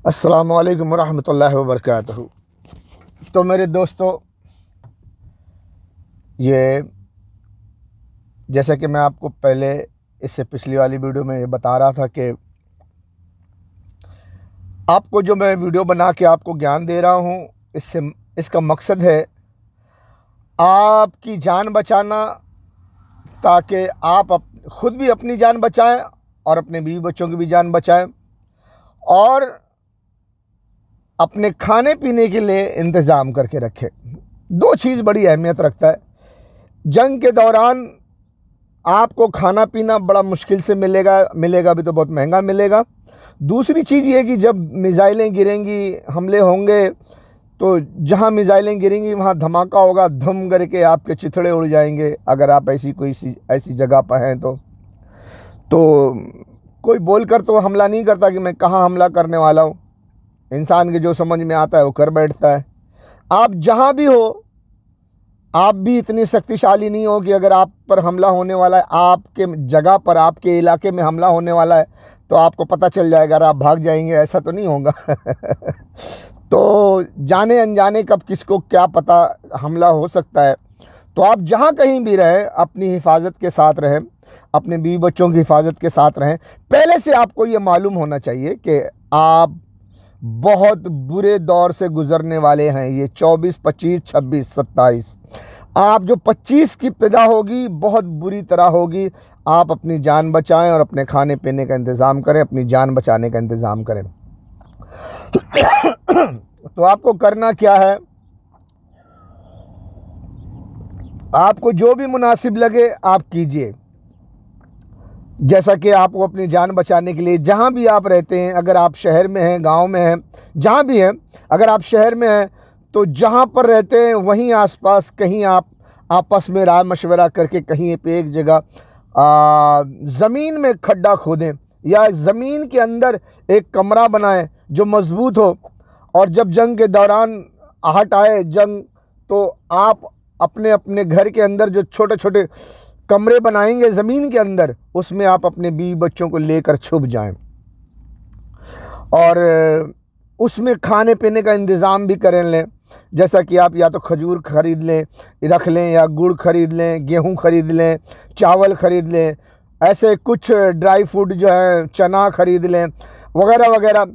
अस्सलामु अलैकुम रहमतुल्लाहि व बरकातहू। तो मेरे दोस्तों, ये जैसा कि मैं आपको पहले इससे पिछली वाली वीडियो में ये बता रहा था कि आपको जो मैं वीडियो बना के आपको ज्ञान दे रहा हूँ, इसका मकसद है आपकी जान बचाना, ताकि आप खुद भी अपनी जान बचाएं और अपने बीवी बच्चों की भी जान बचाएं, और अपने खाने पीने के लिए इंतज़ाम करके रखें। दो चीज़ बड़ी अहमियत रखता है। जंग के दौरान आपको खाना पीना बड़ा मुश्किल से मिलेगा भी तो बहुत महंगा मिलेगा। दूसरी चीज़ ये कि जब मिसाइलें गिरेंगी, हमले होंगे, तो जहाँ मिसाइलें गिरेंगी वहाँ धमाका होगा, धम करके आपके चिथड़े उड़ जाएंगे। अगर आप ऐसी जगह पर हैं तो कोई बोलकर तो हमला नहीं करता कि मैं कहाँ हमला करने वाला हूँ। इंसान के जो समझ में आता है वो कर बैठता है। आप जहाँ भी हो, आप भी इतनी शक्तिशाली नहीं हो कि अगर आप पर हमला होने वाला है, आपके जगह पर, आपके इलाके में हमला होने वाला है, तो आपको पता चल जाएगा और आप भाग जाएंगे। ऐसा तो नहीं होगा। तो जाने अनजाने कब किसको क्या पता हमला हो सकता है। तो आप जहाँ कहीं भी रहें, अपनी हिफाजत के साथ रहें, अपने बीवी बच्चों की हिफाजत के साथ रहें। पहले से आपको ये मालूम होना चाहिए कि आप बहुत बुरे दौर से गुजरने वाले हैं। ये 24, 25, 26, 27, आप जो 25 की पैदा होगी बहुत बुरी तरह होगी। आप अपनी जान बचाएं और अपने खाने पीने का इंतज़ाम करें, अपनी जान बचाने का इंतज़ाम करें। तो आपको करना क्या है, आपको जो भी मुनासिब लगे आप कीजिए। जैसा कि आपको अपनी जान बचाने के लिए जहाँ भी आप रहते हैं, अगर आप शहर में हैं, गांव में हैं, जहाँ भी हैं, अगर आप शहर में हैं तो जहाँ पर रहते हैं वहीं आसपास कहीं आप आपस में राय मशवरा करके कहीं पे एक जगह ज़मीन में खड्डा खोदें, या ज़मीन के अंदर एक कमरा बनाएं जो मजबूत हो। और जब जंग के दौरान आहट आए जंग, तो आप अपने अपने घर के अंदर जो छोटे छोटे कमरे बनाएंगे ज़मीन के अंदर, उसमें आप अपने बीवी बच्चों को लेकर छुप जाएं, और उसमें खाने पीने का इंतज़ाम भी कर लें। जैसा कि आप या तो खजूर ख़रीद लें, रख लें, या गुड़ ख़रीद लें, गेहूं ख़रीद लें, चावल ख़रीद लें, ऐसे कुछ ड्राई फ्रूट जो है, चना ख़रीद लें, वगैरह वगैरह,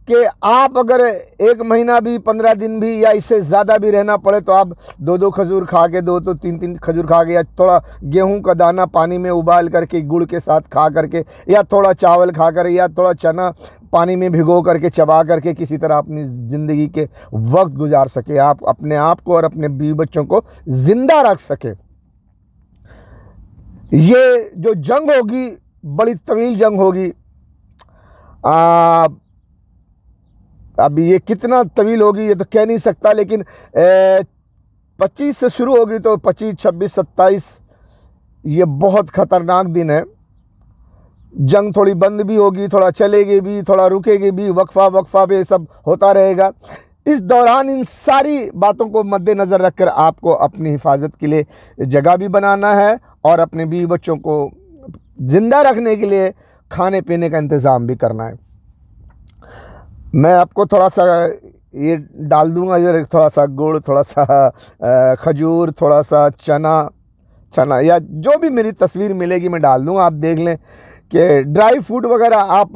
कि आप अगर 1 महीना भी, 15 दिन भी, या इससे ज़्यादा भी रहना पड़े तो आप 2-2 खजूर खा के, 2 3 खजूर खा के, या थोड़ा गेहूं का दाना पानी में उबाल करके गुड़ के साथ खा करके, या थोड़ा चावल खा कर, या थोड़ा चना पानी में भिगो करके चबा करके किसी तरह अपनी ज़िंदगी के वक्त गुजार सके, आप अपने आप को और अपने बीवी बच्चों को ज़िंदा रख सके। ये जो जंग होगी बड़ी तवील जंग होगी। अब ये कितना तवील होगी ये तो कह नहीं सकता, लेकिन 25 से शुरू होगी तो 25, 26, 27 ये बहुत ख़तरनाक दिन है। जंग थोड़ी बंद भी होगी, थोड़ा चलेगी भी, थोड़ा रुकेगी भी, वक्फा भी सब होता रहेगा। इस दौरान इन सारी बातों को मद्देनज़र रखकर आपको अपनी हिफाजत के लिए जगह भी बनाना है, और अपने बीवी बच्चों को ज़िंदा रखने के लिए खाने पीने का इंतज़ाम भी करना है। मैं आपको थोड़ा सा ये डाल दूंगा, इधर थोड़ा सा गुड़, थोड़ा सा खजूर, थोड़ा सा चना, या जो भी मेरी तस्वीर मिलेगी मैं डाल दूंगा। आप देख लें कि ड्राई फ्रूट वगैरह आप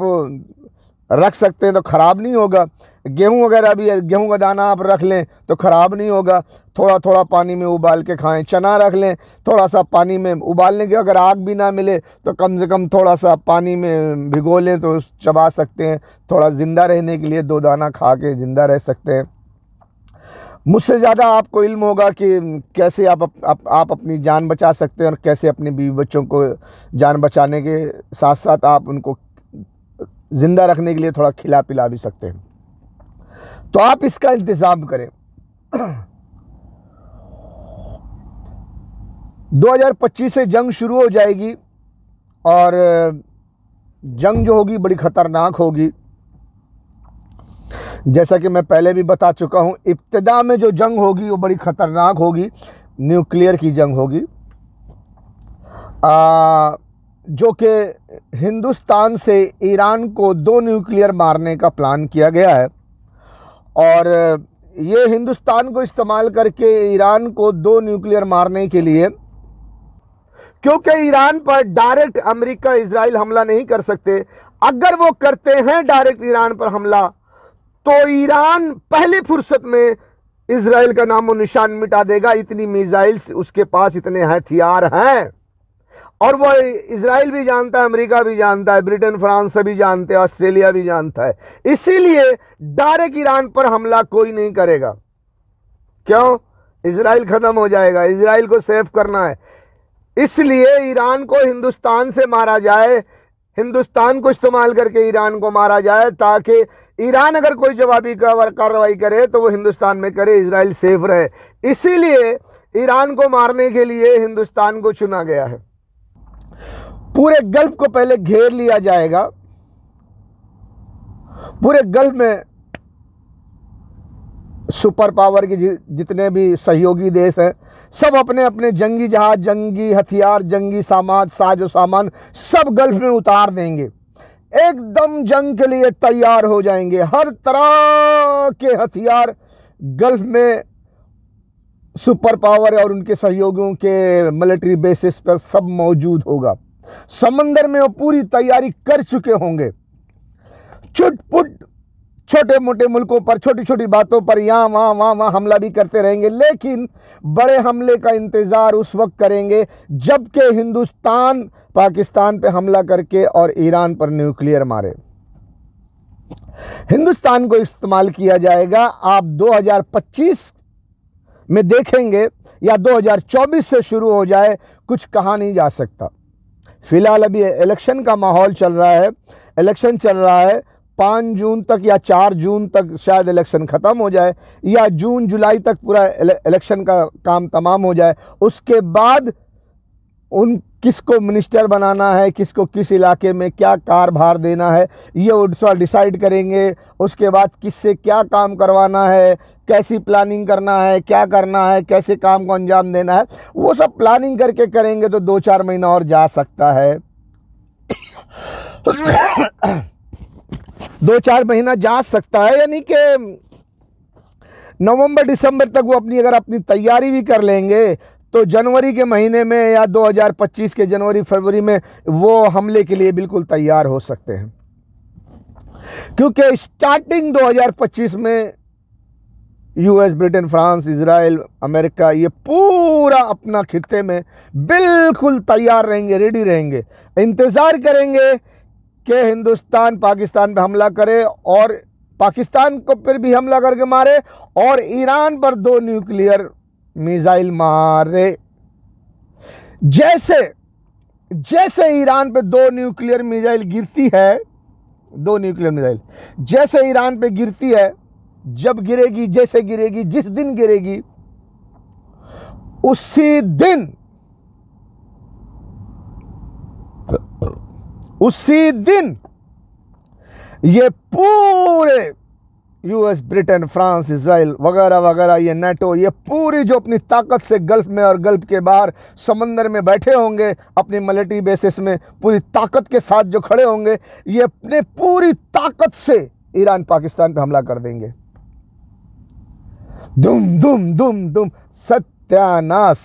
रख सकते हैं तो ख़राब नहीं होगा। गेहूं वगैरह भी, गेहूं का दाना आप रख लें तो ख़राब नहीं होगा। थोड़ा थोड़ा पानी में उबाल के खाएं। चना रख लें, थोड़ा सा पानी में उबालने के, अगर आग भी ना मिले तो कम से कम थोड़ा सा पानी में भिगो लें तो चबा सकते हैं। थोड़ा ज़िंदा रहने के लिए 2 दाना खा के ज़िंदा रह सकते हैं। मुझसे ज़्यादा आपको इल्म होगा कि कैसे आप अपनी जान बचा सकते हैं, और कैसे अपने बीवी बच्चों को जान बचाने के साथ साथ आप उनको ज़िंदा रखने के लिए थोड़ा खिला पिला भी सकते हैं। तो आप इसका इंतज़ाम करें। 2025 से जंग शुरू हो जाएगी, और जंग जो होगी बड़ी ख़तरनाक होगी। जैसा कि मैं पहले भी बता चुका हूँ, इब्तिदा में जो जंग होगी वो बड़ी ख़तरनाक होगी, न्यूक्लियर की जंग होगी। जो कि हिंदुस्तान से ईरान को 2 न्यूक्लियर मारने का प्लान किया गया है, और ये हिंदुस्तान को इस्तेमाल करके ईरान को 2 न्यूक्लियर मारने के लिए, क्योंकि ईरान पर डायरेक्ट अमेरिका इजराइल हमला नहीं कर सकते। अगर वो करते हैं डायरेक्ट ईरान पर हमला, तो ईरान पहले फुर्सत में इजराइल का नामो निशान मिटा देगा। इतनी मिसाइल्स उसके पास, इतने हथियार हैं, और वो इजराइल भी जानता है, अमेरिका भी जानता है, ब्रिटेन फ्रांस भी जानते हैं, ऑस्ट्रेलिया भी जानता है। इसीलिए डायरेक्ट ईरान पर हमला कोई नहीं करेगा। क्यों? इजराइल खत्म हो जाएगा, इजराइल को सेव करना है। इसलिए ईरान को हिंदुस्तान से मारा जाए, हिंदुस्तान को इस्तेमाल करके ईरान को मारा जाए, ताकि ईरान अगर कोई जवाबी कार्रवाई करे तो वो हिंदुस्तान में करे, इजराइल सेफ रहे। इसीलिए ईरान को मारने के लिए हिंदुस्तान को चुना गया है। पूरे गल्फ को पहले घेर लिया जाएगा। पूरे गल्फ में सुपर पावर के जितने भी सहयोगी देश हैं, सब अपने अपने जंगी जहाज, जंगी हथियार, जंगी साजो सामान सब गल्फ में उतार देंगे। एकदम जंग के लिए तैयार हो जाएंगे। हर तरह के हथियार गल्फ में सुपर पावर और उनके सहयोगियों के मिलिट्री बेसिस पर सब मौजूद होगा। समंदर में वो पूरी तैयारी कर चुके होंगे। छुटपुट छोटे मोटे मुल्कों पर, छोटी छोटी बातों पर यहाँ वहाँ हमला भी करते रहेंगे, लेकिन बड़े हमले का इंतजार उस वक्त करेंगे जबकि हिंदुस्तान पाकिस्तान पे हमला करके और ईरान पर न्यूक्लियर मारे। हिंदुस्तान को इस्तेमाल किया जाएगा। आप 2025 में देखेंगे या 2024 से शुरू हो जाए, कुछ कहा नहीं जा सकता। फिलहाल अभी इलेक्शन का माहौल चल रहा है, इलेक्शन चल रहा है। 5 जून तक या 4 जून तक शायद इलेक्शन ख़त्म हो जाए, या जून जुलाई तक पूरा इलेक्शन का काम तमाम हो जाए। उसके बाद उन किसको मिनिस्टर बनाना है, किसको किस इलाके में क्या कारभार देना है, ये वो डिसाइड करेंगे। उसके बाद किससे क्या काम करवाना है, कैसी प्लानिंग करना है, क्या करना है, कैसे काम को अंजाम देना है, वो सब प्लानिंग करके करेंगे तो 2-4 महीना और जा सकता है। 2-4 महीना जा सकता है, यानी कि नवंबर दिसंबर तक वो अगर अपनी तैयारी भी कर लेंगे तो जनवरी के महीने में या 2025 के जनवरी फरवरी में वो हमले के लिए बिल्कुल तैयार हो सकते हैं। क्योंकि स्टार्टिंग 2025 में US, Britain, France, Israel, America, ये पूरा अपना खित्ते में बिल्कुल तैयार रहेंगे, रेडी रहेंगे, इंतज़ार करेंगे कि हिंदुस्तान पाकिस्तान पे हमला करे और पाकिस्तान को फिर भी हमला करके मारे और ईरान पर 2 न्यूक्लियर मिसाइल मारे। जैसे जैसे ईरान पे 2 न्यूक्लियर मिसाइल गिरती है, 2 न्यूक्लियर मिसाइल जैसे ईरान पे गिरती है, जब गिरेगी, जैसे गिरेगी, जिस दिन गिरेगी, उसी दिन ये पूरे यूएस, ब्रिटेन, फ्रांस, इजराइल वगैरह वगैरह, ये नेटो, ये पूरी जो अपनी ताकत से गल्फ में और गल्फ के बाहर समंदर में बैठे होंगे, अपनी मिलिट्री बेसिस में पूरी ताकत के साथ जो खड़े होंगे, ये अपने पूरी ताकत से ईरान पाकिस्तान पे हमला कर देंगे। दुम दुम दुम दुम, सत्यानाश।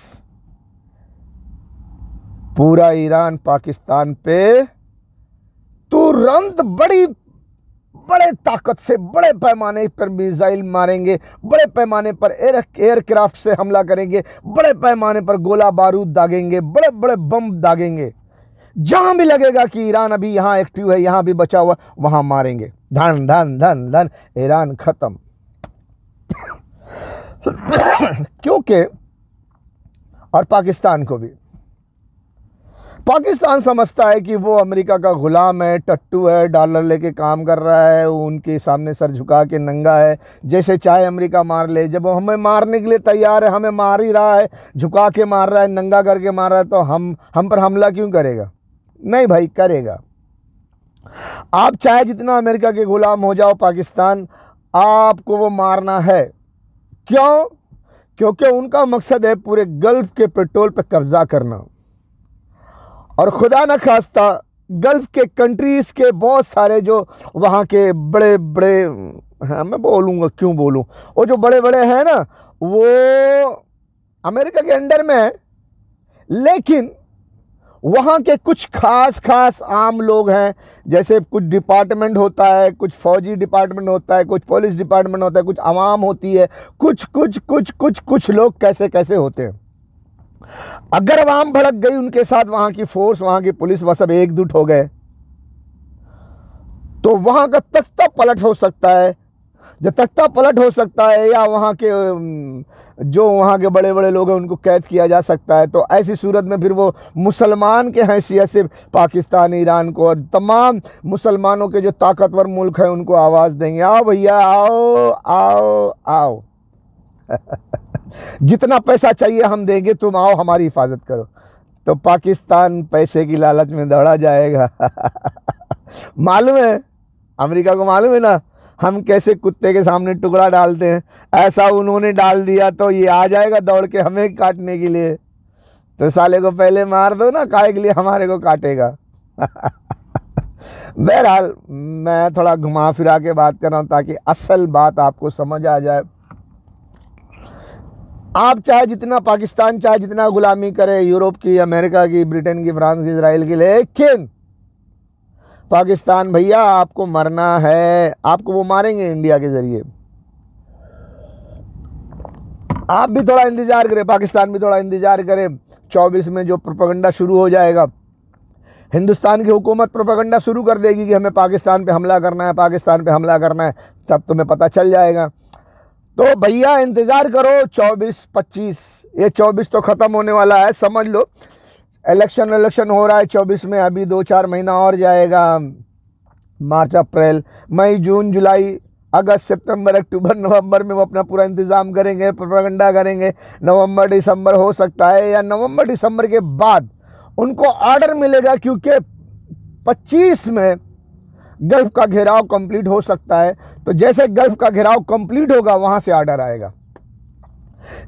पूरा ईरान पाकिस्तान पे तुरंत बड़े ताकत से, बड़े पैमाने पर मिसाइल मारेंगे, बड़े पैमाने पर एयरक्राफ्ट से हमला करेंगे, बड़े पैमाने पर गोला बारूद दागेंगे, बड़े बड़े बम दागेंगे। जहां भी लगेगा कि ईरान अभी यहां एक्टिव है, यहां भी बचा हुआ, वहां मारेंगे। धन धन धन धन, ईरान खत्म। क्योंकि और पाकिस्तान को भी, पाकिस्तान समझता है कि वो अमेरिका का गुलाम है, टट्टू है, डॉलर लेके काम कर रहा है, वो उनके सामने सर झुका के नंगा है, जैसे चाहे अमेरिका मार ले। जब वो हमें मारने के लिए तैयार है, हमें मार ही रहा है, झुका के मार रहा है, नंगा करके मार रहा है, तो हम पर हमला क्यों करेगा? नहीं भाई, करेगा। आप चाहे जितना अमेरिका के गुलाम हो जाओ, पाकिस्तान आपको वो मारना है। क्यों? क्योंकि उनका मकसद है पूरे गल्फ के पेट्रोल पर कब्जा करना। और खुदा न खास्ता गल्फ के कंट्रीज़ के बहुत सारे जो वहाँ के बड़े बड़े, हाँ मैं बोलूँगा क्यों बोलूँ, वो जो बड़े बड़े हैं ना वो अमेरिका के अंडर में है, लेकिन वहाँ के कुछ खास खास आम लोग हैं, जैसे कुछ डिपार्टमेंट होता है, कुछ फौजी डिपार्टमेंट होता है, कुछ पुलिस डिपार्टमेंट होता है, कुछ आवाम होती है, कुछ लोग कैसे कैसे होते हैं। अगर आवाम भड़क गई उनके साथ, वहाँ की फोर्स, वहाँ की पुलिस, वह सब एकजुट हो गए तो वहाँ का तख्ता पलट हो सकता है। जो तख्ता पलट हो सकता है, या वहाँ के जो वहाँ के बड़े बड़े लोग हैं उनको कैद किया जा सकता है। तो ऐसी सूरत में फिर वो मुसलमान के हैसियत से पाकिस्तान, ईरान को और तमाम मुसलमानों के जो ताकतवर मुल्क हैं उनको आवाज़ देंगे, आओ भैया आओ आओ आओ जितना पैसा चाहिए हम देंगे, तुम आओ हमारी हिफाजत करो। तो पाकिस्तान पैसे की लालच में दौड़ा जाएगा मालूम है अमेरिका को, मालूम है ना हम कैसे कुत्ते के सामने टुकड़ा डालते हैं, ऐसा उन्होंने डाल दिया तो ये आ जाएगा दौड़ के हमें काटने के लिए। तो साले को पहले मार दो ना, काहे के लिए हमारे को काटेगा बहरहाल मैं थोड़ा घुमा फिरा के बात कर रहा हूँ ताकि असल बात आपको समझ आ जाए। आप चाहे जितना पाकिस्तान चाहे जितना गुलामी करे, यूरोप की, अमेरिका की, ब्रिटेन की, फ्रांस की, इसराइल की, लेकिन पाकिस्तान भैया आपको मरना है, आपको वो मारेंगे इंडिया के जरिए। आप भी थोड़ा इंतजार करें, पाकिस्तान भी थोड़ा इंतजार करे। 24 में जो प्रोपेगेंडा शुरू हो जाएगा, हिंदुस्तान की हुकूमत प्रोपेगेंडा शुरू कर देगी कि हमें पाकिस्तान पे हमला करना है, पाकिस्तान पे हमला करना है, तब तुम्हें पता चल जाएगा। तो भैया इंतजार करो 24-25, ये 24 तो ख़त्म होने वाला है, समझ लो। इलेक्शन हो रहा है 24 में, अभी 2-4 महीना और जाएगा। मार्च, अप्रैल, मई, जून, जुलाई, अगस्त, सितंबर, अक्टूबर, नवंबर में वो अपना पूरा इंतज़ाम करेंगे, प्रोपेगेंडा करेंगे। नवंबर दिसंबर हो सकता है, या नवंबर दिसंबर के बाद उनको ऑर्डर मिलेगा, क्योंकि 25 में गल्फ का घेराव कंप्लीट हो सकता है। तो जैसे गल्फ का घेराव कंप्लीट होगा वहां से ऑर्डर आएगा।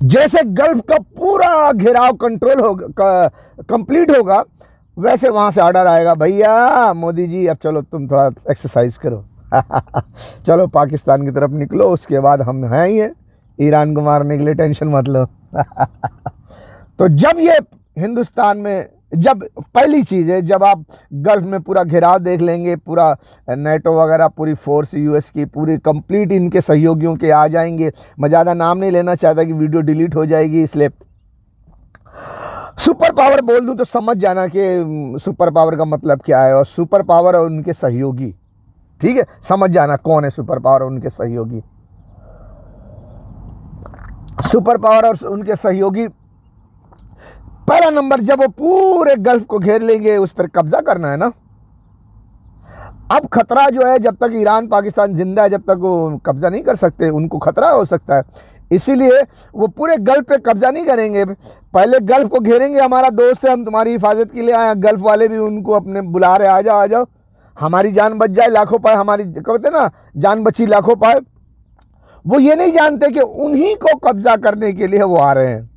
जैसे गल्फ का पूरा घेराव कंट्रोल होगा, कंप्लीट होगा, वैसे वहां से ऑर्डर आएगा, भैया मोदी जी अब चलो तुम थोड़ा एक्सरसाइज करो चलो पाकिस्तान की तरफ निकलो, उसके बाद हम हैं ही हैं ईरान को मारने के लिए, टेंशन मत लो तो जब ये हिंदुस्तान में, जब पहली चीज़ है, जब आप गल्फ में पूरा घेराव देख लेंगे, पूरा नेटो वगैरह, पूरी फोर्स यूएस की पूरी कंप्लीट इनके सहयोगियों के आ जाएंगे। मैं ज़्यादा नाम नहीं लेना चाहता कि वीडियो डिलीट हो जाएगी, इसलिए सुपर पावर बोल दूं तो समझ जाना कि सुपर पावर का मतलब क्या है, और सुपर पावर और उनके सहयोगी, ठीक है, समझ जाना कौन है सुपर पावर और उनके सहयोगी। सुपर पावर और उनके सहयोगी, पहला नंबर, जब वो पूरे गल्फ को घेर लेंगे, उस पर कब्जा करना है ना। अब खतरा जो है, जब तक ईरान पाकिस्तान जिंदा है, जब तक वो कब्जा नहीं कर सकते, उनको खतरा हो सकता है, इसीलिए वो पूरे गल्फ पे कब्जा नहीं करेंगे। पहले गल्फ को घेरेंगे, हमारा दोस्त है, हम तुम्हारी हिफाजत के लिए आए। गल्फ वाले भी उनको अपने बुला रहे, आ जाओ आ जाओ, हमारी जान बच जाए लाखों पाए, हमारी कहते ना जान बची लाखों पाए। वो ये नहीं जानते कि उन्हीं को कब्जा करने के लिए वो आ रहे हैं।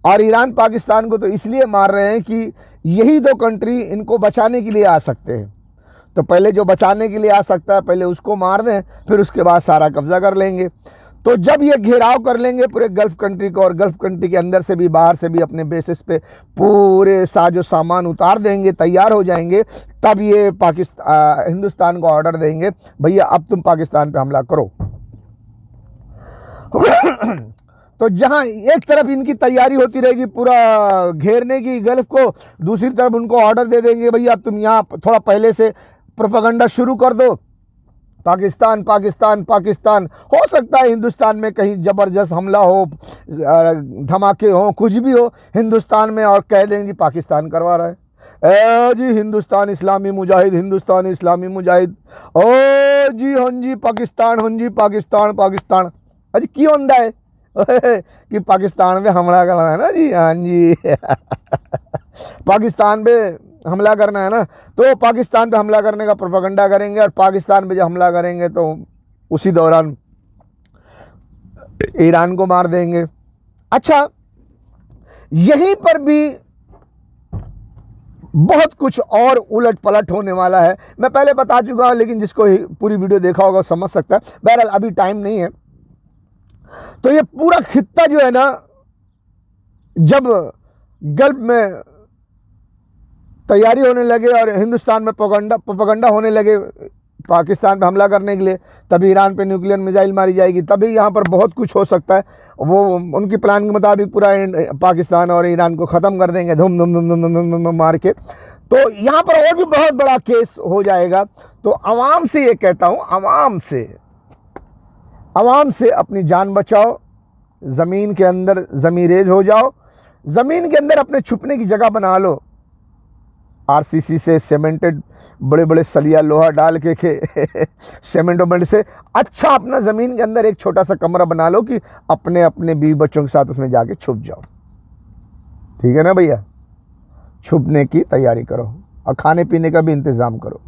और ईरान पाकिस्तान को तो इसलिए मार रहे हैं कि यही दो कंट्री इनको बचाने के लिए आ सकते हैं। तो पहले जो बचाने के लिए आ सकता है, पहले उसको मार दें, फिर उसके बाद सारा कब्जा कर लेंगे। तो जब ये घेराव कर लेंगे पूरे गल्फ कंट्री को, और गल्फ कंट्री के अंदर से भी बाहर से भी अपने बेसिस पे पूरे साजो सामान उतार देंगे, तैयार हो जाएंगे, तब ये हिंदुस्तान को ऑर्डर देंगे, भैया अब तुम पाकिस्तान पे हमला करो तो जहां एक तरफ इनकी तैयारी होती रहेगी पूरा घेरने की गल्फ को, दूसरी तरफ उनको ऑर्डर दे देंगे, भैया तुम यहाँ थोड़ा पहले से प्रोपेगेंडा शुरू कर दो, पाकिस्तान पाकिस्तान पाकिस्तान। हो सकता है हिंदुस्तान में कहीं ज़बरदस्त हमला हो, धमाके हो, कुछ भी हो हिंदुस्तान में, और कह देंगे जी पाकिस्तान करवा रहा है, जी हिंदुस्तान इस्लामी मुजाहिद, हिंदुस्तान इस्लामी मुजाहिद, ओ जी हाँ जी पाकिस्तान, हाँ जी पाकिस्तान पाकिस्तान, अजी क्यों होंदा है कि पाकिस्तान पे हमला करना है ना जी, हाँ जी पाकिस्तान पे हमला करना है ना, तो पाकिस्तान पे हमला करने का प्रोपेगेंडा करेंगे, और पाकिस्तान पे जब हमला करेंगे तो उसी दौरान ईरान को मार देंगे। अच्छा, यहीं पर भी बहुत कुछ और उलट पलट होने वाला है। मैं पहले बता चुका हूं, लेकिन जिसको पूरी वीडियो देखा होगा समझ सकता है। बहरहाल अभी टाइम नहीं है। तो ये पूरा खित्ता जो है ना, जब गल्फ में तैयारी होने लगे और हिंदुस्तान में प्रोपेगेंडा होने लगे पाकिस्तान पे हमला करने के लिए, तभी ईरान पे न्यूक्लियर मिसाइल मारी जाएगी, तभी यहाँ पर बहुत कुछ हो सकता है। वो उनकी प्लान के मुताबिक पूरा पाकिस्तान और ईरान को ख़त्म कर देंगे धूम धूम धूम धूम धूम धूम मार के। तो यहाँ पर और भी बहुत बड़ा केस हो जाएगा। तो आवाम से ये कहता हूँ, आवाम से अपनी जान बचाओ, ज़मीन के अंदर ज़मीरेज हो जाओ, ज़मीन के अंदर अपने छुपने की जगह बना लो। आरसीसी से सीमेंटेड बड़े बड़े सलिया लोहा डाल के सीमेंट वेमेंट से अच्छा अपना ज़मीन के अंदर एक छोटा सा कमरा बना लो कि अपने अपने बीवी बच्चों के साथ उसमें जाके छुप जाओ। ठीक है ना भैया, छुपने की तैयारी करो और खाने पीने का भी इंतज़ाम करो।